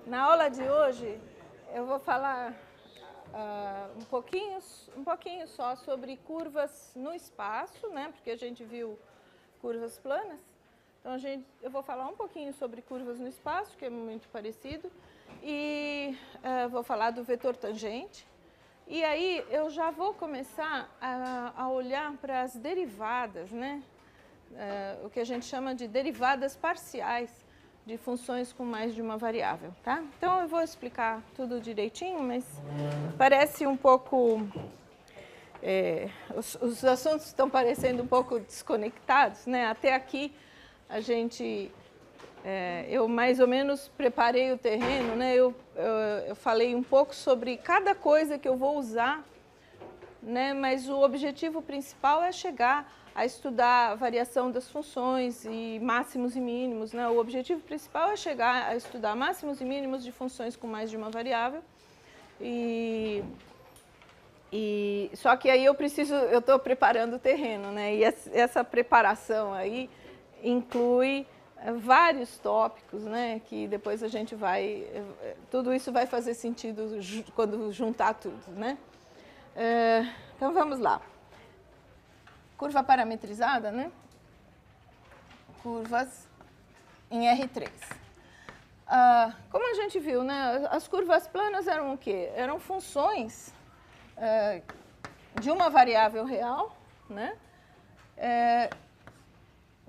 Na aula de hoje, eu vou falar um pouquinho só sobre curvas no espaço, né? Porque a gente viu curvas planas. Então, eu vou falar um pouquinho sobre curvas no espaço, que é muito parecido, e vou falar do vetor tangente. E aí, eu já vou começar a olhar para as derivadas, né? O que a gente chama de derivadas parciais de funções com mais de uma variável, tá? Então, eu vou explicar tudo direitinho, mas parece um pouco... os assuntos estão parecendo um pouco desconectados, né? Até aqui, eu mais ou menos preparei o terreno, né? Eu falei um pouco sobre cada coisa que eu vou usar, né? Mas o objetivo principal é chegar a estudar a variação das funções e máximos e mínimos, né? O objetivo principal é chegar a estudar máximos e mínimos de funções com mais de uma variável. Só que aí eu estou preparando o terreno, né? E essa preparação aí inclui vários tópicos, né? Que depois a gente tudo isso vai fazer sentido quando juntar tudo, né? Então vamos lá. Curva parametrizada, né? Curvas em R3. Como a gente viu, né? As curvas planas eram o quê? Eram funções de uma variável real, né?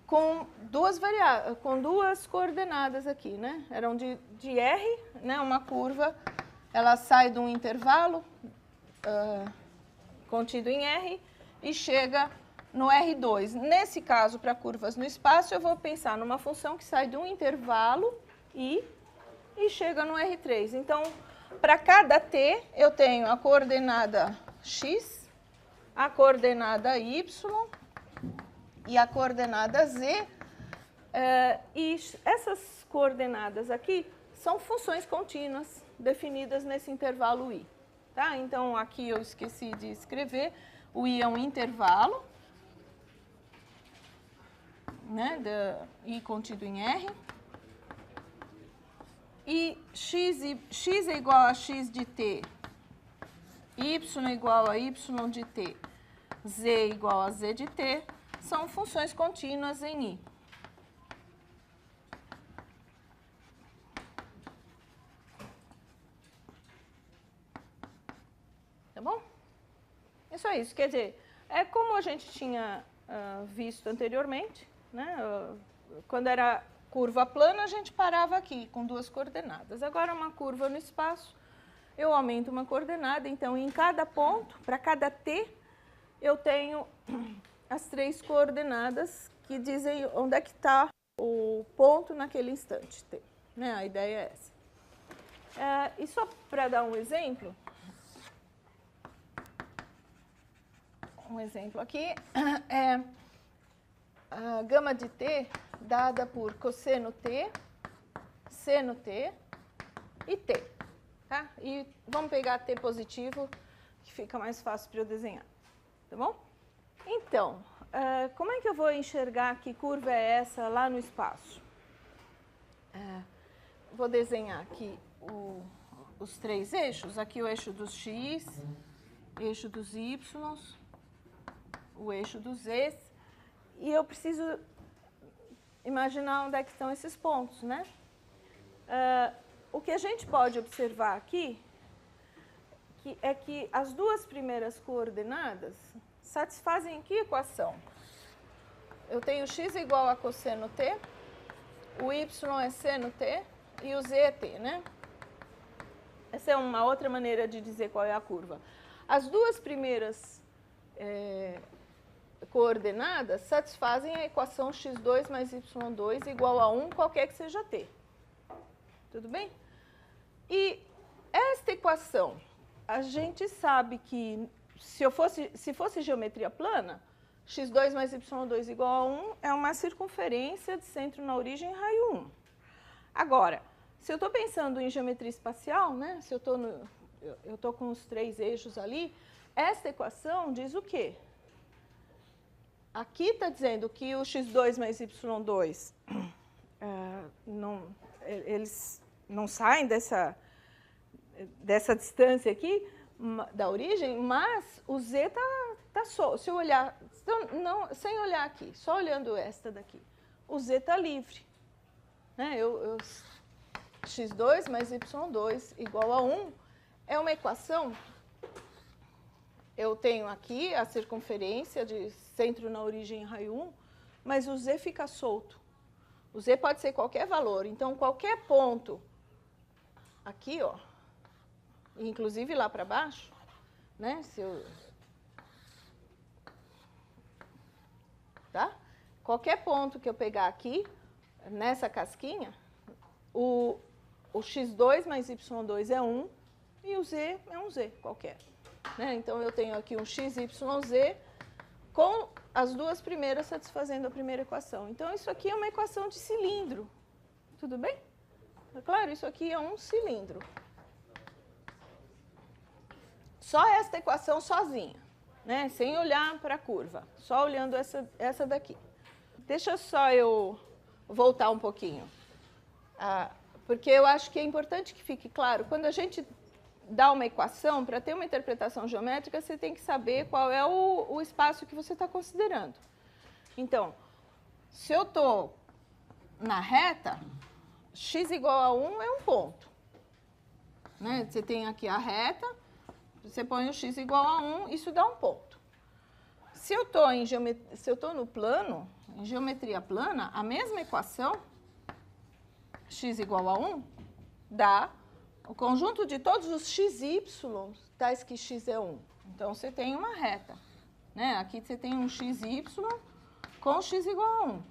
Com duas coordenadas aqui, né? Eram de R, né? Uma curva, ela sai de um intervalo contido em R e chega no R2. Nesse caso, para curvas no espaço, eu vou pensar numa função que sai de um intervalo I e chega no R3. Então, para cada t, eu tenho a coordenada x, a coordenada y e a coordenada z. E essas coordenadas aqui são funções contínuas definidas nesse intervalo I. Tá? Então, aqui eu esqueci de escrever. O I é um intervalo, né, I contido em R. E x é igual a x de t, y é igual a y de t, z é igual a z de t, são funções contínuas em I. Tá bom? Isso é isso. Quer dizer, é como a gente tinha visto anteriormente, né? Quando era curva plana, a gente parava aqui com duas coordenadas. Agora, uma curva no espaço, eu aumento uma coordenada. Então, em cada ponto, para cada t, eu tenho as três coordenadas que dizem onde é que está o ponto naquele instante t. Né? A ideia é essa. E só para dar um exemplo aqui, é a gama de t dada por cosseno t, seno t e t. Tá? E vamos pegar t positivo, que fica mais fácil para eu desenhar. Tá bom? Então, como é que eu vou enxergar que curva é essa lá no espaço? Vou desenhar aqui os três eixos. Aqui o eixo dos x, eixo dos y, o eixo dos z. E eu preciso imaginar onde é que estão esses pontos, né? O que a gente pode observar aqui é que as duas primeiras coordenadas satisfazem que equação? Eu tenho x igual a cosseno t, o y é seno t e o z é t, né? Essa é uma outra maneira de dizer qual é a curva. As duas primeiras coordenadas satisfazem a equação x2 mais y2 igual a 1, qualquer que seja t. Tudo bem? E esta equação, a gente sabe que se fosse geometria plana, x2 mais y2 igual a 1 é uma circunferência de centro na origem raio 1. Agora, se eu estou pensando em geometria espacial, né, se eu estou com os três eixos ali, esta equação diz o quê? Aqui está dizendo que o x2 mais y2, não saem dessa distância aqui da origem, mas o Z tá solto. Se eu olhar, não, sem olhar aqui, só olhando esta daqui, o Z está livre. Né? x2 mais y2 igual a 1 é uma equação. Eu tenho aqui a circunferência de centro na origem raio 1, mas o Z fica solto. O Z pode ser qualquer valor. Então, qualquer ponto aqui, ó, inclusive lá para baixo, né? Tá? Qualquer ponto que eu pegar aqui, nessa casquinha, o x2 mais y2 é 1 e o z é um z qualquer. Né? Então, eu tenho aqui um x, y, z com as duas primeiras satisfazendo a primeira equação. Então, isso aqui é uma equação de cilindro. Tudo bem? É claro, isso aqui é um cilindro. Só esta equação sozinha, né? Sem olhar para a curva, só olhando essa daqui. Deixa só eu voltar um pouquinho, porque eu acho que é importante que fique claro, quando a gente dá uma equação, para ter uma interpretação geométrica, você tem que saber qual é o espaço que você está considerando. Então, se eu estou na reta, x igual a 1 é um ponto. Né? Você tem aqui a reta, você põe o x igual a 1, isso dá um ponto. Se eu estou no plano, em geometria plana, a mesma equação, x igual a 1, dá o conjunto de todos os xy, tais que x é 1. Então, você tem uma reta. Né? Aqui você tem um xy com x igual a 1.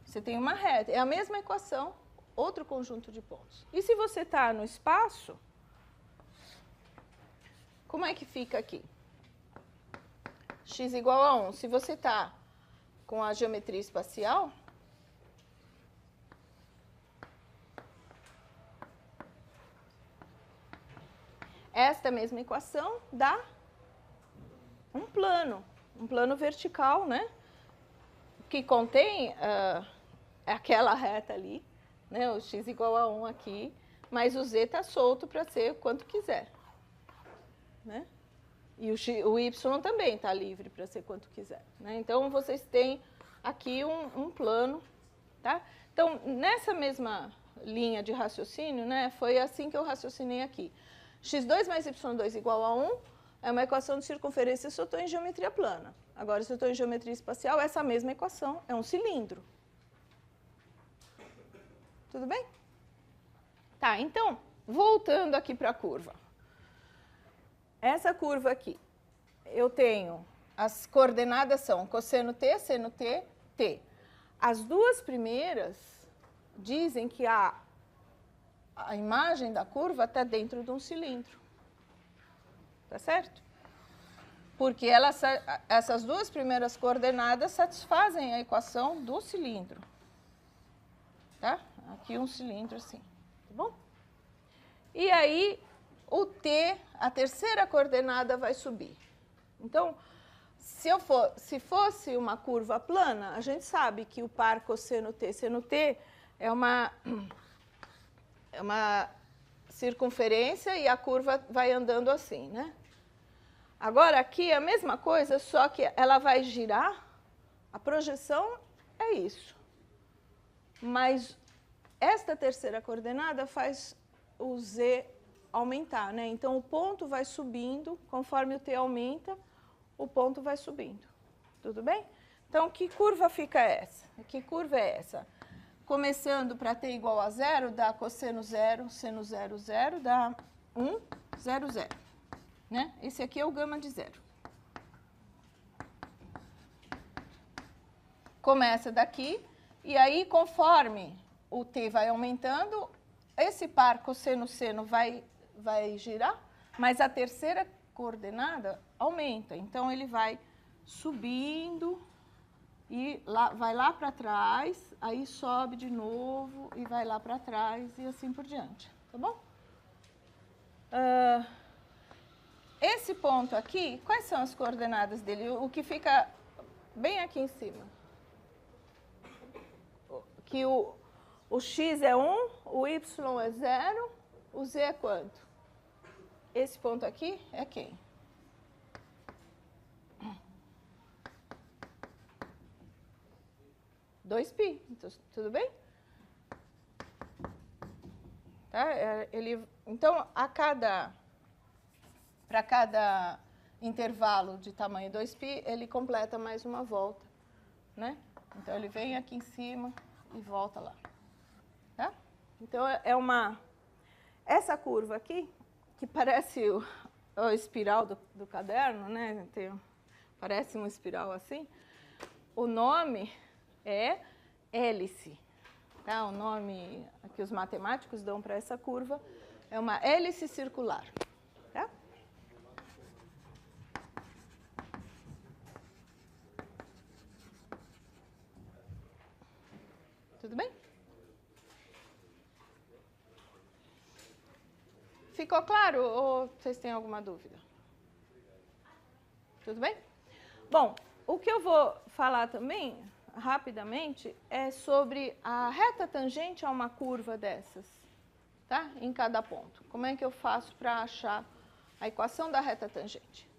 Você tem uma reta. É a mesma equação, outro conjunto de pontos. E se você está no espaço, como é que fica aqui? X igual a 1. Se você está com a geometria espacial, esta mesma equação dá um plano vertical, né? Que contém aquela reta ali, né? O x igual a 1 aqui, mas o z está solto para ser quanto quiser. Né? E o y também está livre para ser quanto quiser. Né? Então, vocês têm aqui um plano. Tá? Então, nessa mesma linha de raciocínio, né, foi assim que eu raciocinei aqui. x2 mais y2 igual a 1 é uma equação de circunferência se eu estou em geometria plana. Agora, se eu estou em geometria espacial, essa mesma equação é um cilindro. Tudo bem? Tá, então, voltando aqui para a curva. Essa curva aqui, eu tenho, as coordenadas são cosseno t, seno t, t. As duas primeiras dizem que a imagem da curva está dentro de um cilindro. Tá certo? Porque essas duas primeiras coordenadas satisfazem a equação do cilindro. Tá? Aqui um cilindro assim, tá bom? E aí, o t, a terceira coordenada, vai subir. Então, se fosse uma curva plana, a gente sabe que o par cosseno t, seno t é uma circunferência e a curva vai andando assim, né? Agora, aqui é a mesma coisa, só que ela vai girar, a projeção é isso. Mas esta terceira coordenada faz o z aumentar, né? Então, o ponto vai subindo, conforme o t aumenta, o ponto vai subindo. Tudo bem? Então, que curva fica essa? Que curva é essa? Começando para t igual a 0, dá cosseno 0, seno 0, 0, dá 1, 0, 0. Né? Esse aqui é o gama de 0. Começa daqui, e aí, conforme o t vai aumentando, esse par cosseno-seno vai girar, mas a terceira coordenada aumenta. Então, ele vai subindo e vai lá para trás, aí sobe de novo e vai lá para trás e assim por diante. Tá bom? Esse ponto aqui, quais são as coordenadas dele? O que fica bem aqui em cima. Que o x é 1, o y é 0, o z é quanto? Esse ponto aqui é quem? Dois π, então, tudo bem? Tá? Então, para cada intervalo de tamanho 2π, ele completa mais uma volta, né? Então, ele vem aqui em cima e volta lá. Tá? Então, essa curva aqui, que parece a espiral do caderno, né? Parece uma espiral assim. O nome é hélice. Tá? O nome que os matemáticos dão para essa curva é uma hélice circular. Tá? Tudo bem? Ficou claro ou vocês têm alguma dúvida? Tudo bem? Bom, o que eu vou falar também, rapidamente, é sobre a reta tangente a uma curva dessas, tá? Em cada ponto. Como é que eu faço para achar a equação da reta tangente?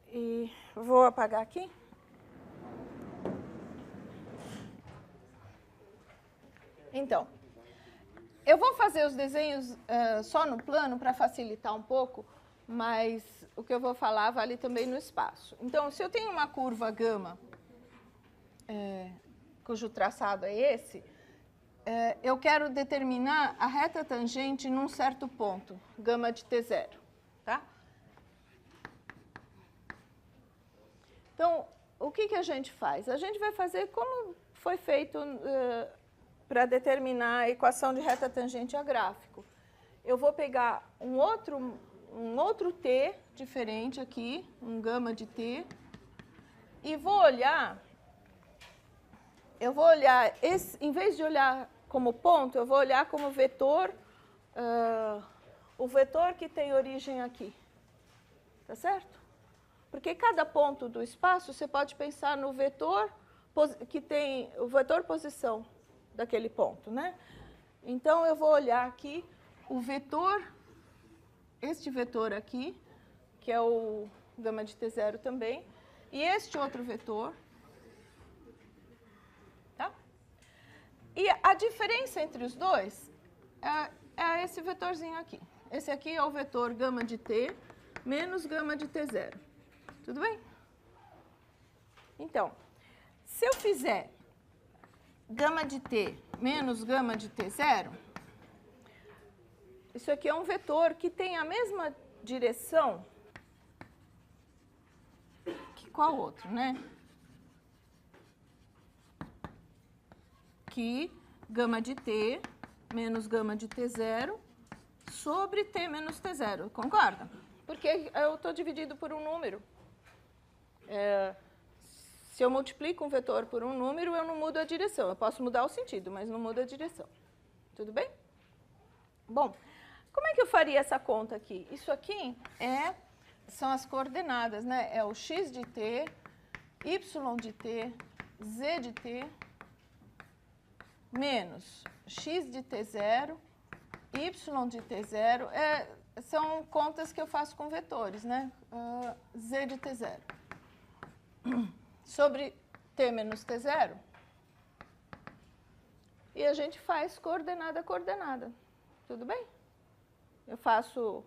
E vou apagar aqui. Então, eu vou fazer os desenhos só no plano para facilitar um pouco, mas o que eu vou falar vale também no espaço. Então, se eu tenho uma curva gama, cujo traçado é esse, eu quero determinar a reta tangente num certo ponto, gama de T0. Tá? Então, o que a gente faz? A gente vai fazer como foi feito para determinar a equação de reta tangente a gráfico. Eu vou pegar um outro t diferente aqui, um gama de t, e vou olhar, em vez de olhar como ponto, eu vou olhar como vetor, o vetor que tem origem aqui. Tá certo? Porque cada ponto do espaço, você pode pensar no vetor que tem o vetor posição daquele ponto, né? Então, eu vou olhar aqui o vetor, este vetor aqui, que é o gama de T0 também, e este outro vetor. Tá? E a diferença entre os dois é esse vetorzinho aqui. Esse aqui é o vetor gama de T menos gama de T0. Tudo bem? Então, se eu fizer gama de T menos gama de T0, isso aqui é um vetor que tem a mesma direção que qual outro, né? Que gama de T menos gama de T0 sobre T menos T0, concorda? Porque eu estou dividido por um número. Se eu multiplico um vetor por um número, eu não mudo a direção. Eu posso mudar o sentido, mas não muda a direção. Tudo bem? Bom, como é que eu faria essa conta aqui? Isso aqui são as coordenadas, né? É o x de t, y de t, z de t, menos x de t0, y de t0. São contas que eu faço com vetores, né? Z de t0. Sobre t menos t0. E a gente faz coordenada a coordenada. Tudo bem? Eu faço o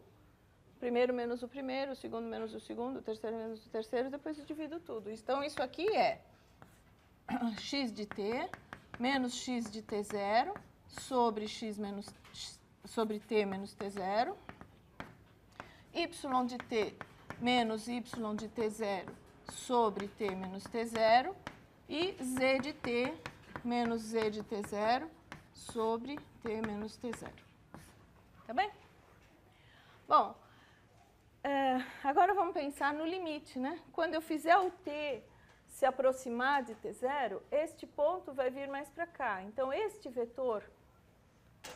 primeiro menos o primeiro, o segundo menos o segundo, o terceiro menos o terceiro, depois eu divido tudo. Então, isso aqui é x de t menos x de t0 sobre sobre t menos t0, y de t menos y de t0 sobre t menos t0 e z de t menos z de t0 sobre t menos t0. Tá bem? Bom, agora vamos pensar no limite, né? Quando eu fizer o t se aproximar de t0, este ponto vai vir mais para cá. Então, este vetor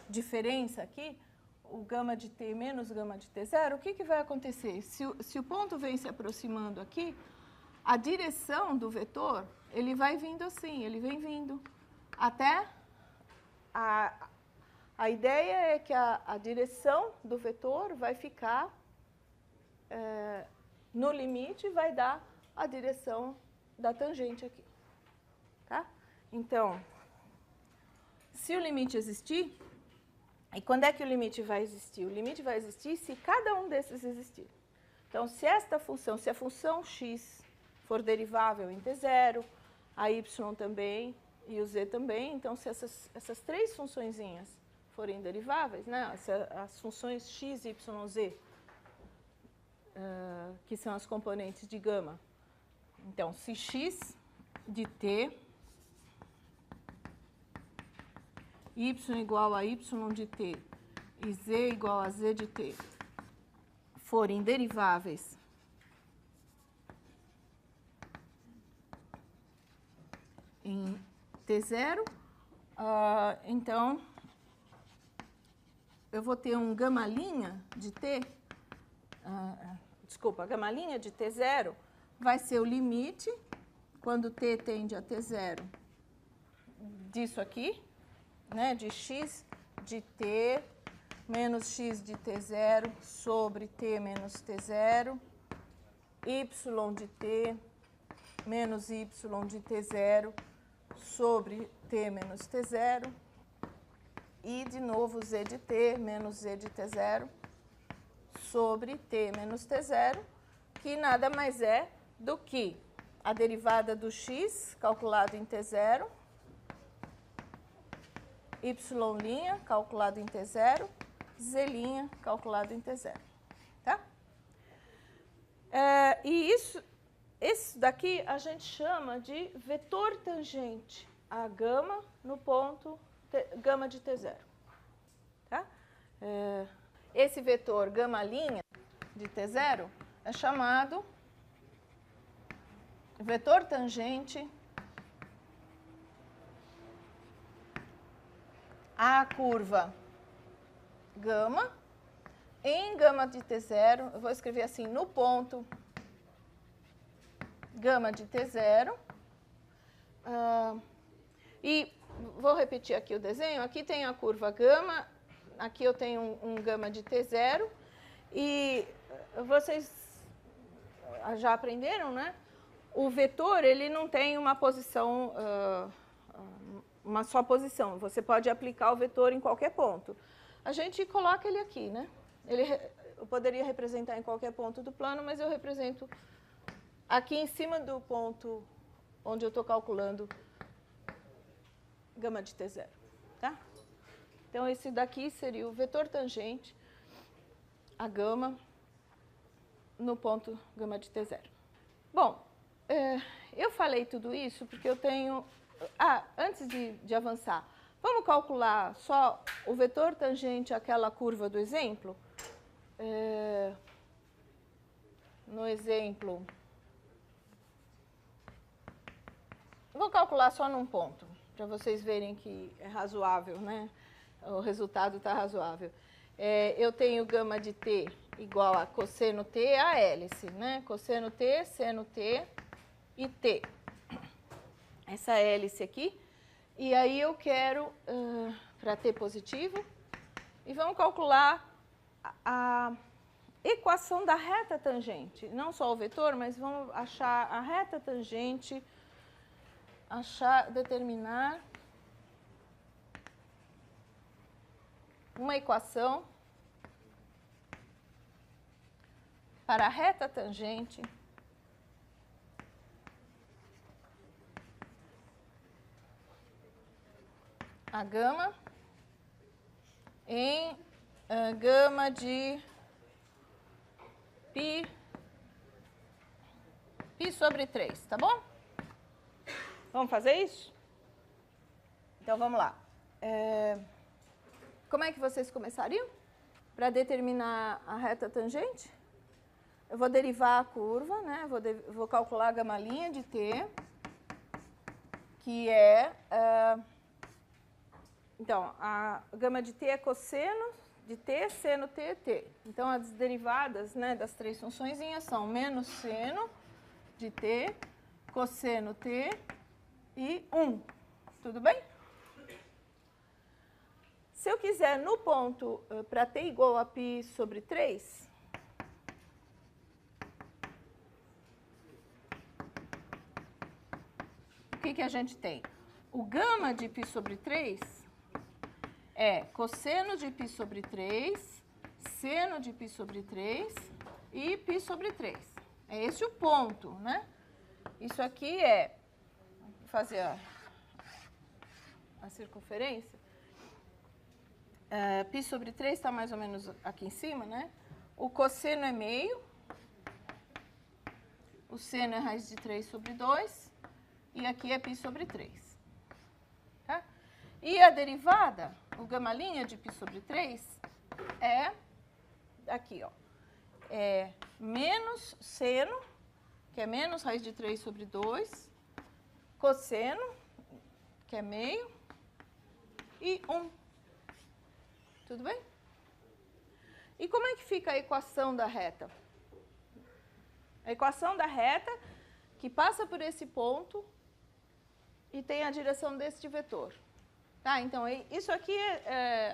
diferença aqui, o gama de t menos gama de t0, o que vai acontecer? Se o ponto vem se aproximando aqui, a direção do vetor, ele vai vindo assim, ele vem vindo até a ideia é que a direção do vetor vai ficar no limite e vai dar a direção da tangente aqui. Tá? Então, se o limite existir, e quando é que o limite vai existir? O limite vai existir se cada um desses existir. Então, se esta função, se a função x for derivável em t0, a y também e o z também, então se essas três funçõezinhas forem deriváveis, né, se as funções x, y, z, que são as componentes de gama, então se x de t, y igual a y de t e z igual a z de t forem deriváveis em t0, então eu vou ter um γ' de t, desculpa, γ' de t0 vai ser o limite, quando t tende a t0, disso aqui, né, de x de t menos x de t0 sobre t menos t0, y de t menos y de t0 sobre t menos t0, e de novo z de t menos z de t0 sobre t menos t0, que nada mais é do que a derivada do x calculado em t0, y' calculado em t0, z' calculado em t0. Tá? E isso daqui a gente chama de vetor tangente a γ no ponto γ de t0. Tá? Esse vetor γ' de t0 é chamado vetor tangente a curva γ em γ de t0, eu vou escrever assim, no ponto γ de t0, e vou repetir aqui o desenho, aqui tem a curva γ, aqui eu tenho um γ de t0, e vocês já aprenderam, né? O vetor, ele não tem uma posição, uma só posição, você pode aplicar o vetor em qualquer ponto. A gente coloca ele aqui, né? Eu poderia representar em qualquer ponto do plano, mas eu represento aqui em cima do ponto onde eu estou calculando γ de t0, tá? Então, esse daqui seria o vetor tangente a γ no ponto γ de t0. Bom, eu falei tudo isso porque eu tenho... antes de avançar, vamos calcular só o vetor tangente àquela curva do exemplo? No exemplo... Vou calcular só num ponto, para vocês verem que é razoável, né? O resultado está razoável. Eu tenho γ de t igual a cosseno t a hélice, né? Cosseno t, seno t e t. Essa hélice aqui. E aí eu quero, para t positivo, e vamos calcular a equação da reta tangente. Não só o vetor, mas vamos achar a reta tangente, determinar uma equação para a reta tangente a γ em γ de π sobre 3, tá bom? Vamos fazer isso? Então, vamos lá. Como é que vocês começariam? Para determinar a reta tangente? Eu vou derivar a curva, né? Vou calcular a γ' de t, que é... então, a γ de t é cosseno de t, seno t, t. Então, as derivadas, né, das três funçõezinhas são menos seno de t, cosseno t e 1. Tudo bem? Se eu quiser no ponto, para t igual a π sobre 3, o que a gente tem? O gama de π sobre 3 é cosseno de π sobre 3, seno de π sobre 3 e π sobre 3. É esse o ponto, né? Isso aqui é, vou fazer a circunferência. Π sobre 3 está mais ou menos aqui em cima, né? O cosseno é meio, o seno é raiz de 3 sobre 2, e aqui é π sobre 3. Tá? E a derivada, o gama' de π sobre 3, é aqui, ó. É menos seno, que é menos raiz de 3 sobre 2, cosseno, que é meio, e 1. Tudo bem? E como é que fica a equação da reta? A equação da reta que passa por esse ponto e tem a direção deste vetor. Tá? Então, isso aqui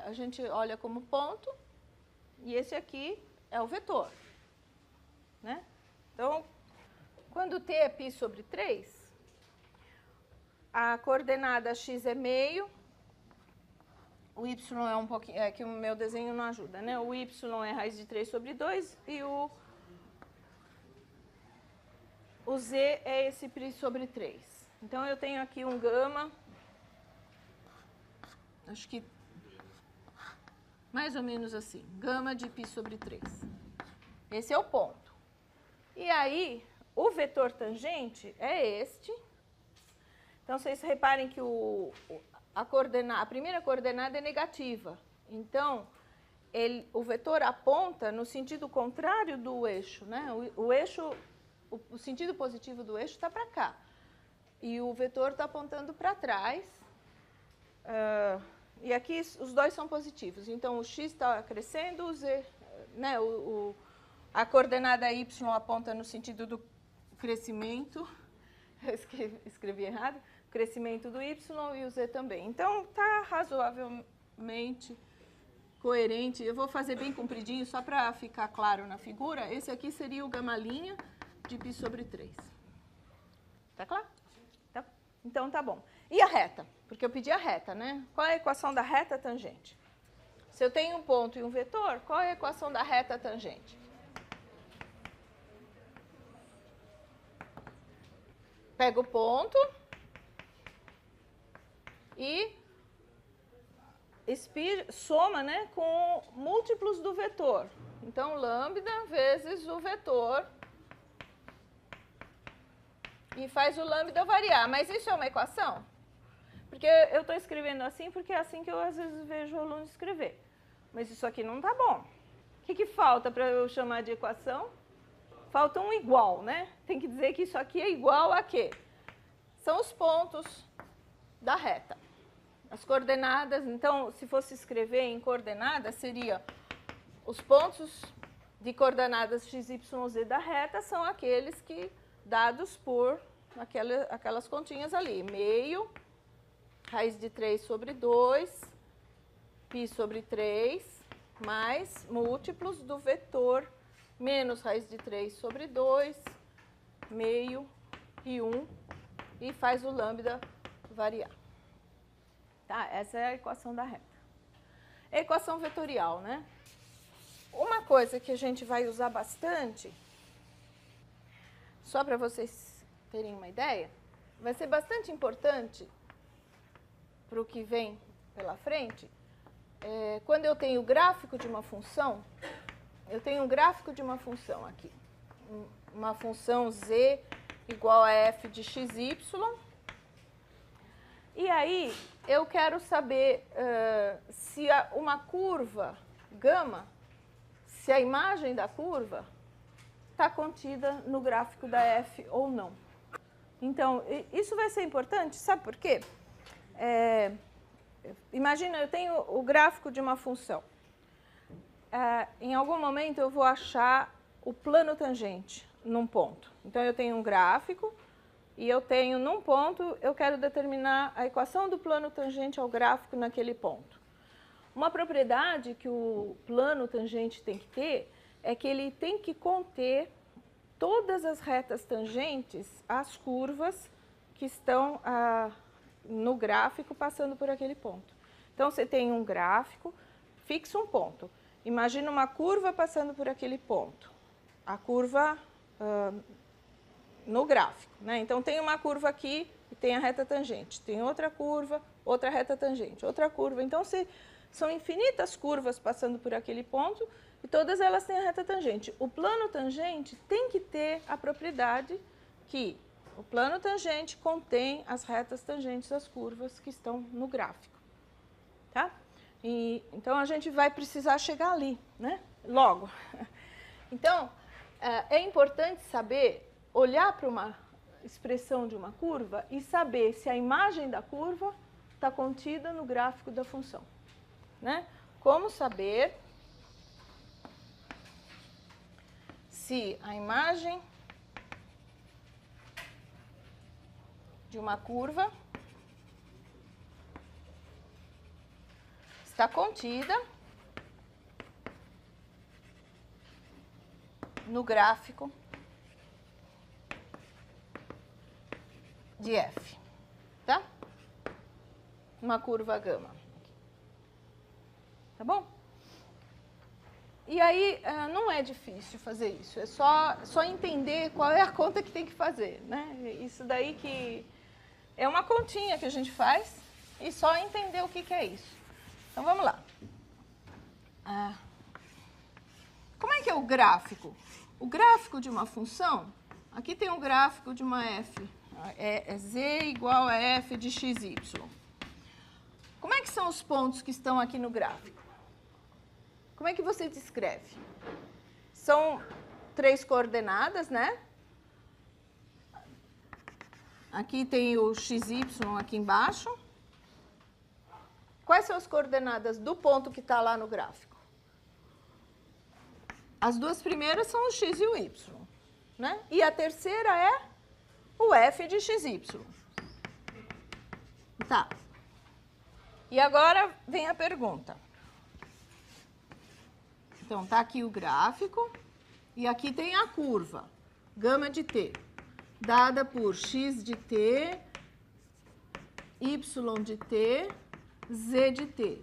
a gente olha como ponto e esse aqui é o vetor. Né? Então, quando t é π sobre 3, a coordenada x é meio, o y é um pouquinho, é que o meu desenho não ajuda, né? O y é raiz de 3 sobre 2 e o z é esse π sobre 3. Então, eu tenho aqui um gama, acho que mais ou menos assim, gama de π sobre 3. Esse é o ponto. E aí, o vetor tangente é este. Então, vocês reparem que a primeira coordenada é negativa. Então, o vetor aponta no sentido contrário do eixo, né? O sentido positivo do eixo está para cá. E o vetor está apontando para trás. E aqui os dois são positivos. Então, o x está crescendo, o z, né? A coordenada y aponta no sentido do crescimento. Eu escrevi errado. Crescimento do y e o z também. Então, está razoavelmente coerente. Eu vou fazer bem compridinho, só para ficar claro na figura. Esse aqui seria o gama' de π sobre 3. Tá claro? Tá. Então, tá bom. E a reta? Porque eu pedi a reta, né? Qual é a equação da reta tangente? Se eu tenho um ponto e um vetor, qual é a equação da reta tangente? Pega o ponto e soma, né, com múltiplos do vetor. Então, lambda vezes o vetor e faz o lambda variar. Mas isso é uma equação? Porque eu estou escrevendo assim porque é assim que eu às vezes vejo o aluno escrever. Mas isso aqui não está bom. O que falta para eu chamar de equação? Falta um igual, né? Tem que dizer que isso aqui é igual a quê? São os pontos da reta. As coordenadas, então, se fosse escrever em coordenadas, seria os pontos de coordenadas x, y, z da reta são aqueles que, dados por aquelas continhas ali. Meio, raiz de 3 sobre 2, π sobre 3, mais múltiplos do vetor menos raiz de 3 sobre 2, meio e 1, e faz o lambda variar. Tá? Essa é a equação da reta. É a equação vetorial, né? Uma coisa que a gente vai usar bastante, só para vocês terem uma ideia, vai ser bastante importante para o que vem pela frente, quando eu tenho o gráfico de uma função, eu tenho um gráfico de uma função aqui, uma função z igual a f de xy, e aí eu quero saber se uma curva gama, se a imagem da curva está contida no gráfico da f ou não. Então, isso vai ser importante, sabe por quê? Imagina, eu tenho o gráfico de uma função. Em algum momento eu vou achar o plano tangente num ponto. Então, eu tenho um gráfico e eu tenho, num ponto, eu quero determinar a equação do plano tangente ao gráfico naquele ponto. Uma propriedade que o plano tangente tem que ter é que ele tem que conter todas as retas tangentes às curvas que estão no gráfico passando por aquele ponto. Então, você tem um gráfico, fixa um ponto. Imagina uma curva passando por aquele ponto. A curva no gráfico, né? Então, tem uma curva aqui e tem a reta tangente. Tem outra curva, outra reta tangente, outra curva. Então, são infinitas curvas passando por aquele ponto e todas elas têm a reta tangente. O plano tangente tem que ter a propriedade que o plano tangente contém as retas tangentes às curvas que estão no gráfico. Tá? Então, a gente vai precisar chegar ali, né? Logo. Então, é importante saber, olhar para uma expressão de uma curva e saber se a imagem da curva está contida no gráfico da função. Né? Como saber se a imagem de uma curva está contida no gráfico de f, tá? Uma curva gama. Tá bom? E aí, não é difícil fazer isso, é só entender qual é a conta que tem que fazer, né? Isso daí que é uma continha que a gente faz e só entender o que é isso. Então, vamos lá. Como é que é o gráfico? O gráfico de uma função, aqui tem um gráfico de uma f, é z igual a f de xy. Como é que são os pontos que estão aqui no gráfico? Como é que você descreve? São 3 coordenadas, né? Aqui tem o xy aqui embaixo. Quais são as coordenadas do ponto que está lá no gráfico? As duas primeiras são o x e o y, né? E a terceira é o f de xy. Tá. E agora vem a pergunta. Então, está aqui o gráfico e aqui tem a curva, gama de t, dada por x de t, y de t, z de t.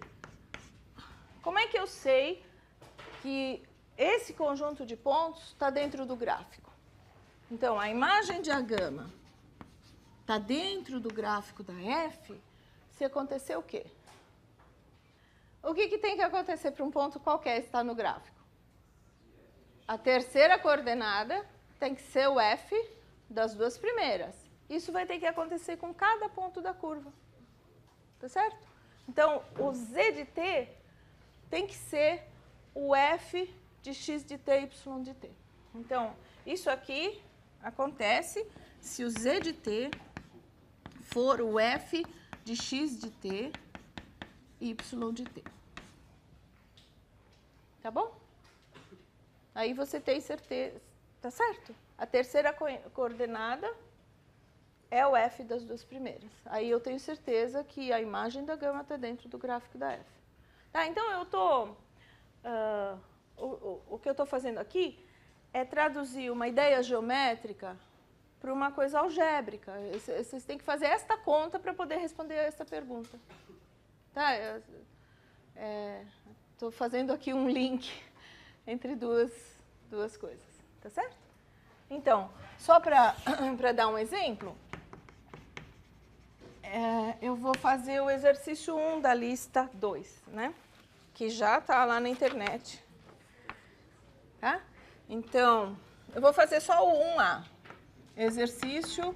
Como é que eu sei que esse conjunto de pontos está dentro do gráfico? Então, a imagem de a gama está dentro do gráfico da f se acontecer o quê? O que tem que acontecer para um ponto qualquer estar no gráfico? A terceira coordenada tem que ser o f das duas primeiras. Isso vai ter que acontecer com cada ponto da curva. Tá certo? Então, o z de t tem que ser o f de x de t, y de t. Então, isso aqui acontece se o z de t for o f de x de t, y de t. Tá bom? Aí você tem certeza, tá certo? A terceira coordenada é o f das duas primeiras. Aí eu tenho certeza que a imagem da gama está dentro do gráfico da f. Tá, então eu estou... o que eu estou fazendo aqui é traduzir uma ideia geométrica para uma coisa algébrica. Vocês têm que fazer esta conta para poder responder a essa pergunta. Tá? Estou fazendo aqui um link entre duas coisas. Tá certo? Então, só para dar um exemplo, eu vou fazer o exercício 1 da lista 2, né? Que já está lá na internet. Tá? Então, eu vou fazer só o 1A. Exercício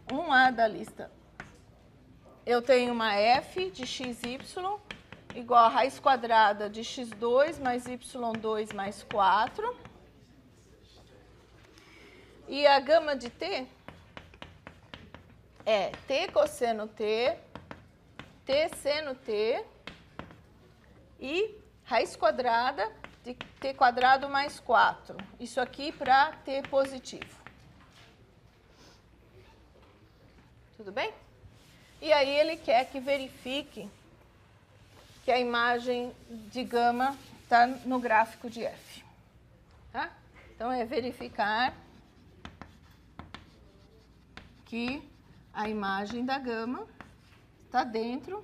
1A da lista. Eu tenho uma f de xy igual a raiz quadrada de x2 mais y2 mais 4. E a gama de t é t cosseno t, t seno t e raiz quadrada de t quadrado mais 4. Isso aqui para t positivo. Tudo bem? E aí ele quer que verifique que a imagem de gama está no gráfico de F. Tá? Então, é verificar que a imagem da gama está dentro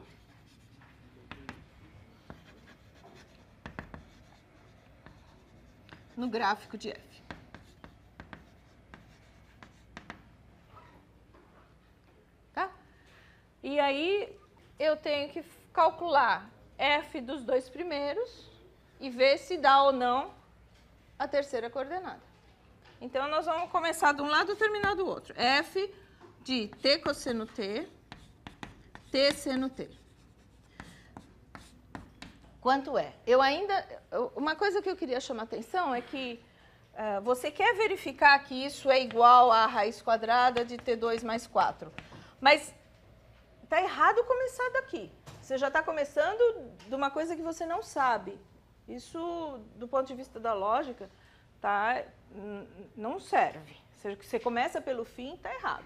no gráfico de F. Tá? E aí, eu tenho que calcular F dos dois primeiros e ver se dá ou não a terceira coordenada. Então, nós vamos começar de um lado e terminar do outro. F de t cosseno t, t seno t. Quanto é? Uma coisa que eu queria chamar a atenção é que você quer verificar que isso é igual à raiz quadrada de t2 mais 4. Mas está errado começar daqui. Você já está começando de uma coisa que você não sabe. Isso, do ponto de vista da lógica, não serve. Se você começa pelo fim, está errado.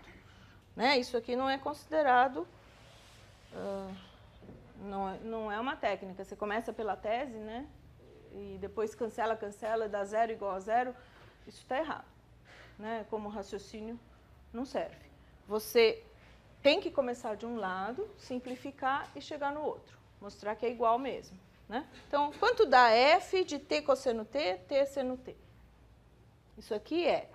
Né? Isso aqui não é considerado... Não é uma técnica. Você começa pela tese, né? E depois cancela, dá zero igual a zero. Isso está errado. Né? Como raciocínio, não serve. Você tem que começar de um lado, simplificar e chegar no outro. Mostrar que é igual mesmo. Né? Então, quanto dá f de t cosseno t, t seno t? Isso aqui é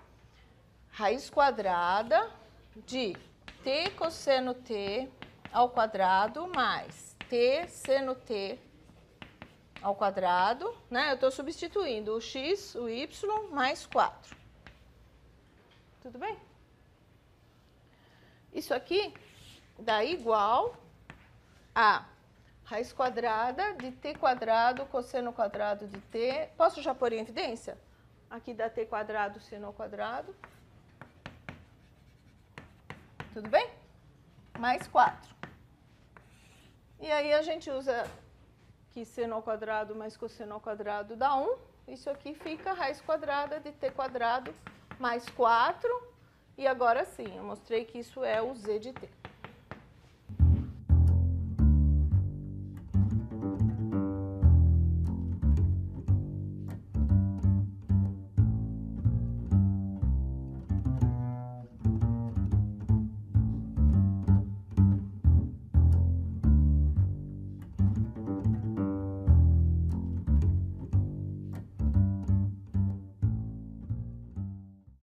raiz quadrada de t cosseno t ao quadrado mais t seno t ao quadrado, né? Eu estou substituindo o x, o y, mais 4. Tudo bem? Isso aqui dá igual a raiz quadrada de t quadrado cosseno quadrado de t. Posso já pôr em evidência? Aqui dá t quadrado seno ao quadrado. Tudo bem? Mais 4. E aí a gente usa que seno ao quadrado mais cosseno ao quadrado dá 1. Isso aqui fica raiz quadrada de t quadrado mais 4. E agora sim, eu mostrei que isso é o z de t.